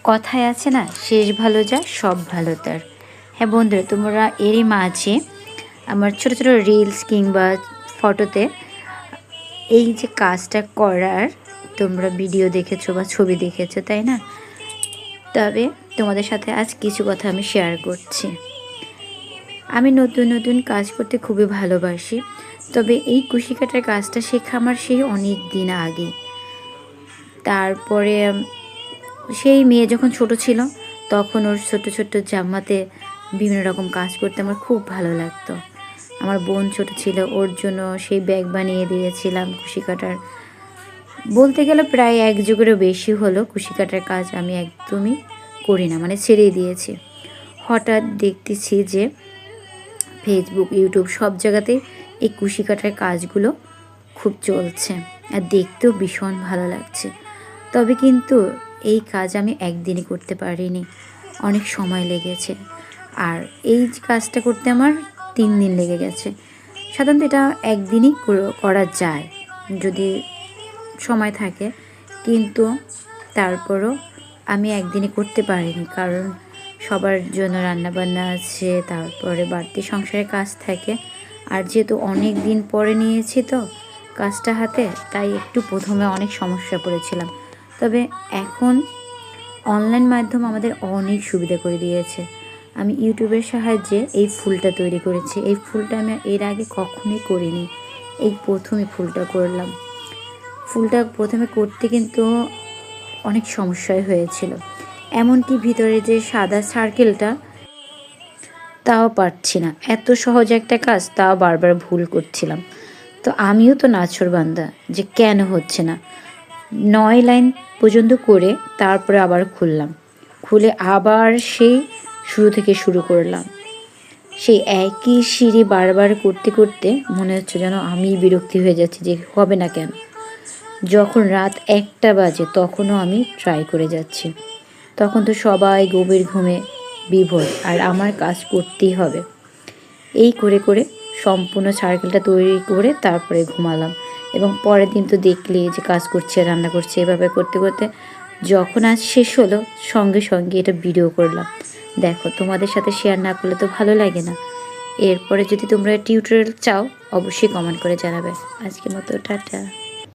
কথায় আছে না, শেষ ভালো যা সব ভালো তার। হ্যাঁ বন্ধুরা, তোমরা এরই মাঝে আমার ছোট ছোট রিলস কিংবা ফটোতে এই যে কাজটা করার তোমরা ভিডিও দেখেছো বা ছবি দেখেছো, তাই না? তবে তোমাদের সাথে আজ কিছু কথা আমি শেয়ার করছি। আমি নতুন নতুন কাজ করতে খুবই ভালোবাসি, তবে এই কুশি কাটার কাজটা শেখা আমার সেই অনেক দিন আগে। তারপরে সেই মেয়ে যখন ছোট ছিল তখন ওর ছোট ছোট জামাতে বিভিন্ন রকম কাজ করতে আমার খুব ভালো লাগতো। আমার বোন ছোট ছিল, ওর জন্য সেই ব্যাগ বানিয়ে দিয়েছিলাম কুশি কাটার। বলতে গেলে প্রায় এক যুগেরও বেশি হলো কুশি কাটার কাজ আমি একদমই করি না, মানে ছেড়েই দিয়েছি। হঠাৎ দেখতেছি যে ফেসবুক, ইউটিউব সব জায়গাতেই এই কুশি কাটার কাজগুলো খুব চলছে আর দেখতেও ভীষণ ভালো লাগছে। তবে কিন্তু এই কাজ আমি একদিনই করতে পারিনি, অনেক সময় লেগেছে। আর এই কাজটা করতে আমার 3 দিন লেগে গেছে। সাধারণত এটা একদিনই করা যায় যদি সময় থাকে, কিন্তু তারপরও আমি একদিনে করতে পারিনি, কারণ সবার জন্য রান্নাবান্না আছে, তারপরে বাড়তি সংসারের কাজ থাকে। আর যেহেতু অনেক দিন পরে নিয়েছি তো কাজটা হাতে, তাই একটু প্রথমে অনেক সমস্যা পড়েছিলাম। তবে এখন অনলাইন মাধ্যম আমাদের অনেক সুবিধা করে দিয়েছে। আমি ইউটিউবের সাহায্যে এই ফুলটা তৈরি করেছি। এই ফুলটা আমি এর আগে কখনোই করিনি, এই প্রথমে ফুলটা করলাম। ফুলটা প্রথমে করতে কিন্তু অনেক সমস্যাই হয়েছিল, এমনকি ভিতরে যে সাদা সার্কেলটা তাও পারছি না। এত সহজ একটা কাজ তাও বারবার ভুল করছিলাম। তো আমিও তো নাছোড়বান্দা, যে কেন হচ্ছে না। 9 লাইন পর্যন্ত করে তারপরে আবার খুলে আবার সেই শুরু থেকে শুরু করলাম। সেই একই সিঁড়ি বারবার করতে করতে মনে হচ্ছে যেন আমি বিরক্তি হয়ে যাচ্ছি, যে হবে না কেন। যখন রাত 1টা বাজে তখনও আমি ট্রাই করে যাচ্ছি। তখন তো সবাই গভীর ঘুমে বিভোর, আর আমার কাজ করতেই হবে। এই করে করে সম্পূর্ণ সার্কেলটা তৈরি করে তারপরে ঘুমালাম। এবং পরের দিন তো দেখলি যে কাজ করছে, রান্না করছে, এভাবে করতে করতে যখন আজ শেষ হলো সঙ্গে সঙ্গে এটা ভিডিও করলাম। দেখো, তোমাদের সাথে শেয়ার না করলে তো ভালো লাগে না। এরপরে যদি তোমরা টিউটোরিয়াল চাও অবশ্যই কমেন্ট করে জানাবে। আজকের মতো টাটা।